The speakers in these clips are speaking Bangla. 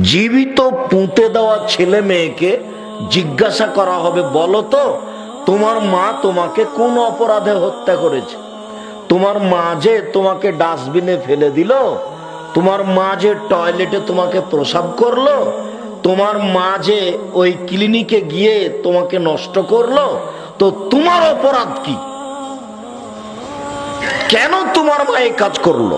জীবিত পুঁতে দেওয়া ছেলে মেয়েকে জিজ্ঞাসা করা হবে, বলো তো তোমার মা তোমাকে কোন অপরাধে হত্যা করেছে? তোমার মা যে তোমাকে ডাস্টবিনে ফেলে দিল, তোমার মা যে টয়লেটে তোমাকে প্রসাব করলো, তোমার মা যে ওই ক্লিনিকে গিয়ে তোমাকে নষ্ট করলো, তো তোমার অপরাধ কি? কেন তোমার মা এই কাজ করলো?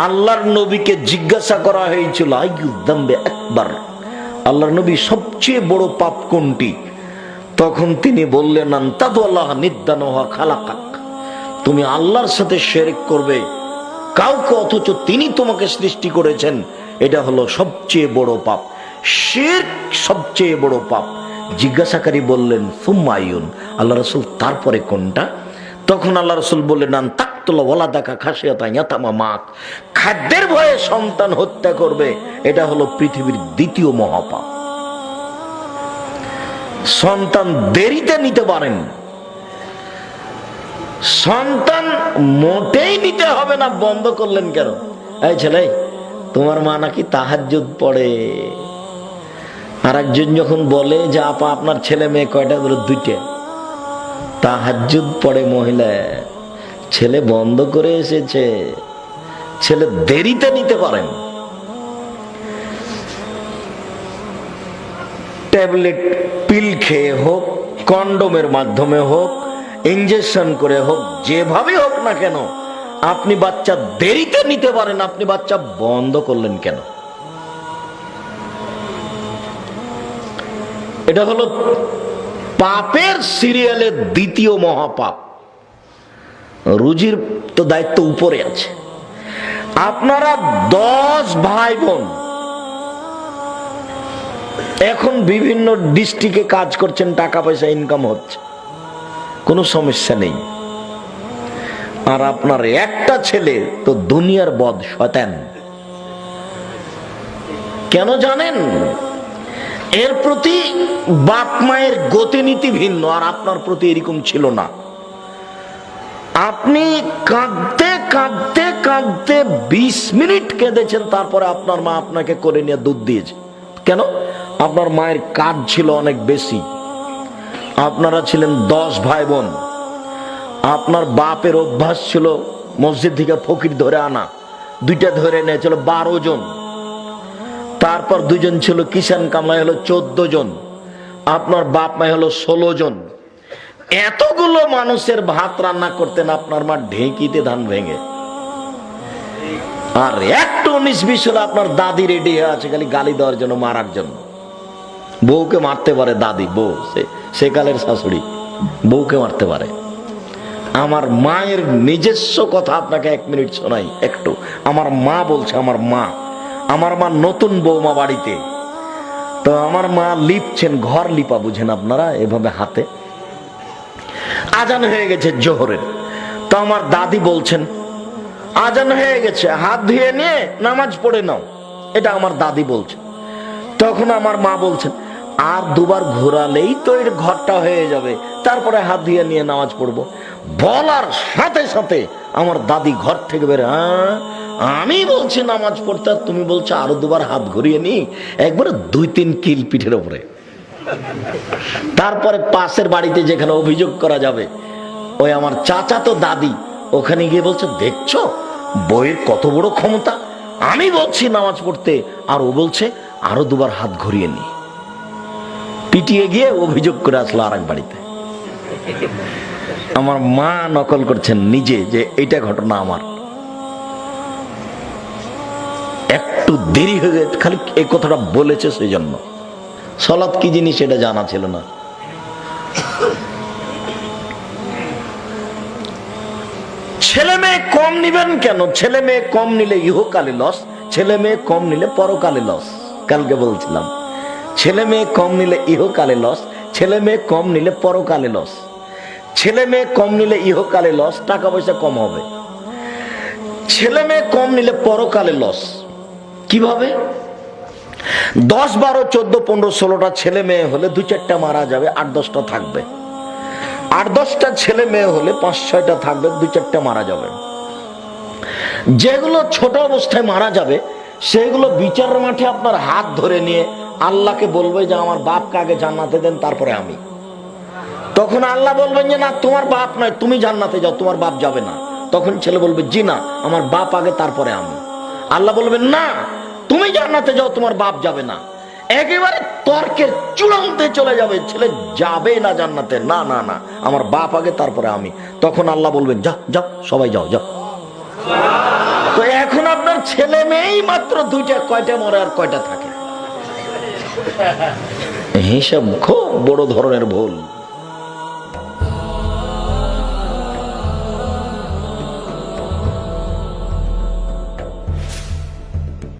আল্লাহর নবীকে জিজ্ঞাসা করা হয়েছিল, আইয়ুদ্দাম্বে আকবার, আল্লাহর নবী সবচেয়ে বড় পাপ কোনটি? তখন তিনি বললেন, আনতাদুল্লাহ নিদ্দানহা খালাকাক, তুমি আল্লাহর সাথে শিরক করবে কাউকে অথচ তিনি তোমাকে সৃষ্টি করেছেন, এটা হলো সবচেয়ে বড় পাপ। শিরক সবচেয়ে বড় পাপ। জিজ্ঞাসাকারী বললেন, সুম্মা আইয়ুন, আল্লাহ রাসূল তারপরে কোনটা? তখন আল্লাহ রাসূল বললেন, আন তাকতুলা ওয়ালাদাকা খাশিয়াতা ইয়াতামা মাক, খাদ্যের ভয়ে সন্তান হত্যা করবে, এটা হলো পৃথিবীর দ্বিতীয় মহাপাপ। সন্তান দেরিতে নিতে পারেন, সন্তান মোটেই নিতে হবে না, বন্ধ করলেন কেন? এই ছেলে, তোমার মা নাকি তাহাজ্জুদ পড়ে। আর একজন যখন বলে যে আপা আপনার ছেলে মেয়ে কয়টা? বলে দুইটা। তাহাজ্জুদ পড়ে মহিলা, ছেলে বন্ধ করে এসেছে, ছেলে দেরিতে নিতে পারেন। ট্যাবলেট পিল খেয়ে হোক, কন্ডোমের মাধ্যমে হোক, ইনজেকশন করে হোক, যেভাবে হোক না কেন, আপনি বাচ্চা দেরিতে নিতে পারেন, আপনি বাচ্চা বন্ধ করলেন কেন? এটা হলো পাপের সিরিয়ালের দ্বিতীয় মহাপাপ। রুজির তো দায়িত্ব উপরে আছে। আপনারা 10 ভাই বোন এখন বিভিন্ন ডিস্ট্রিক্টে কাজ করছেন, টাকা পয়সা ইনকাম হচ্ছে, কোনো সমস্যা নেই। আর আপনার একটা ছেলে তো দুনিয়ার বদ শয়তান। কেন জানেন? এর প্রতি বাপ মায়ের গতিনীতি ভিন্ন, আর আপনার প্রতি এরকম ছিল না। আপনি কাঁদতে কাঁদতে কাঁদতে 20 মিনিট কেঁদেছেন, তারপরে আপনার মা আপনাকে করে নিয়ে দুধ দিয়েছে। কেন? আপনার মায়ের কাজ ছিল অনেক বেশি। আপনারা ছিলেন 10 ভাই বোন। আপনার বাপের অভ্যাস ছিল মসজিদ থেকে ফকির ধরে আনা, দুইটা ধরে নিয়েছিল 12 জন। তারপর 2 জন ছিল কিষান কামলায়, হলো 14 জন। আপনার বাপ মা হলো 16 জন। এতগুলো মানুষের ভাত রান্না করতেন আপনার মা ঢেঁকিতে ধান ভেঙে। আর একটু 19-20 হলে আপনার দাদি রেডি হয়ে আছে খালি গালি দেওয়ার জন্য, মারার জন্য। বউকে মারতে পারে দাদি, বউ সেকালের শাশুড়ি বউকে মারতে পারে। আমার মায়ের নিজস্ব কথা আপনাকে 1 মিনিট শোনাই একটু। আমার মা বলছে, আমার মা নতুন বৌমা বাড়িতে, তো আমার মা লিপছেন, ঘর লিপা বুঝেন আপনারা, এভাবে হাতে। আজান হয়ে গেছে জোহরের, তো আমার দাদি বলছেন আজান হয়ে গেছে, হাত ধুয়ে নিয়ে নামাজ পড়ে নাও, এটা আমার দাদি বলছে। তখন আমার মা বলছেন, আর 2 বার ঘোরালেই তো এর ঘরটা হয়ে যাবে, তারপরে হাত ধুয়ে নিয়ে নামাজ পড়বো। বলার সাথে সাথে আমার দাদি ঘর থেকে বের, আমি বলছি নামাজ পড়তে, তুমি বলছো আরো 2 বার হাত ঘুরিয়ে নি, একবারে 2-3 কিল পিঠের উপরে। তারপরে পাশের বাড়িতে যেখানে অভিযোগ করা যাবে, ওই আমার চাচা তো দাদি ওখানে গিয়ে বলছে, দেখছো বইয়ের কত বড় ক্ষমতা, আমি বলছি নামাজ পড়তে আর ও বলছে আরো 2 বার হাত ঘুরিয়ে নি। পিটিয়ে গিয়ে অভিযোগ করে আসলো আর এক বাড়িতে। আমার মা নকল করছেন নিজে যে এইটা ঘটনা আমার। একটু দেরি হয়ে গেছে, খালি এই কথাটা বলেছে সেই জন্য। সালাত কি জিনিস এটা জানা ছিল না। ছেলে মেয়ে কম নিবেন কেন? ছেলে মেয়ে কম নিলে ইহকালে লস, ছেলে মেয়ে কম নিলে পরকালে লস। কালকে বলছিলাম, ছেলে মেয়ে কম নিলে ইহকালে লস, ছেলে মেয়ে কম নিলে পরকালে লস। ছেলে মেয়ে কম নিলে ইহকালে লস, টাকা পয়সা কম হবে। ছেলে মেয়ে কম নিলে পরকালে লস। কিভাবে? 10, 12, 14, 15, 16টা ছেলে মেয়ে হলে 2-4টা মারা যাবে, 8-10টা থাকবে। 8-10টা ছেলে মেয়ে হলে 5-6টা থাকবে, 2-4টা মারা যাবে। যেগুলো ছোট অবস্থায় মারা যাবে সেগুলো বিচারের মাঠে আপনার হাত ধরে নিয়ে আল্লাহকে বলবে যে আমার বাপকে আগে জান্নাতে দেন, তারপরে আমি। তখন আল্লাহ বলবেন যে না, তোমার বাপ নয়, তুমি জান্নাতে যাও, তোমার বাপ যাবে না। তখন ছেলে বলবে জি না, আমার বাপ আগে, তারপরে আমি। আল্লাহ বলবেন না, তুমি জান্নাতে যাও, তোমার বাপ যাবে না। একেবারে তর্কের চূড়ান্তে চলে যাবে, ছেলে যাবে না জান্নাতে, না না না, আমার বাপ আগে, তারপরে আমি। তখন আল্লাহ বলবেন যা যাও, সবাই যাও যাও। তো এখন আপনার ছেলে মেয়েই মাত্র দুইটা, কয়টা মরে আর কয়টা থাকে? হিসাব খুব বড় ধরনের ভুল।